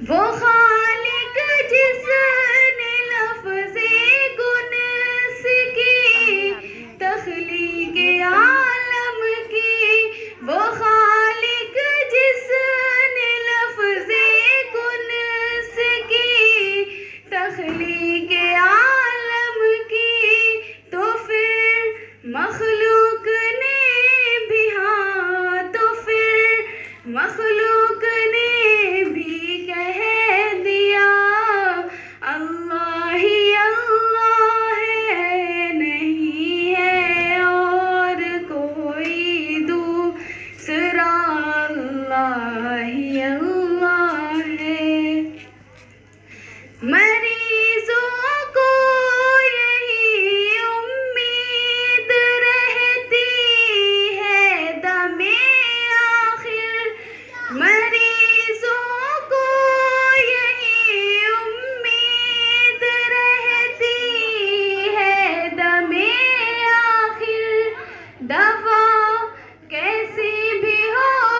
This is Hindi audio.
वो खालिक जिसने लफ्ज़े गुनस की तख्लीक आलम की, वो खालिक जिसने लफ्ज़े गुनस की तख्लीक आलम की, तो फिर मखलूक ने भी, हाँ तो फिर मखलूक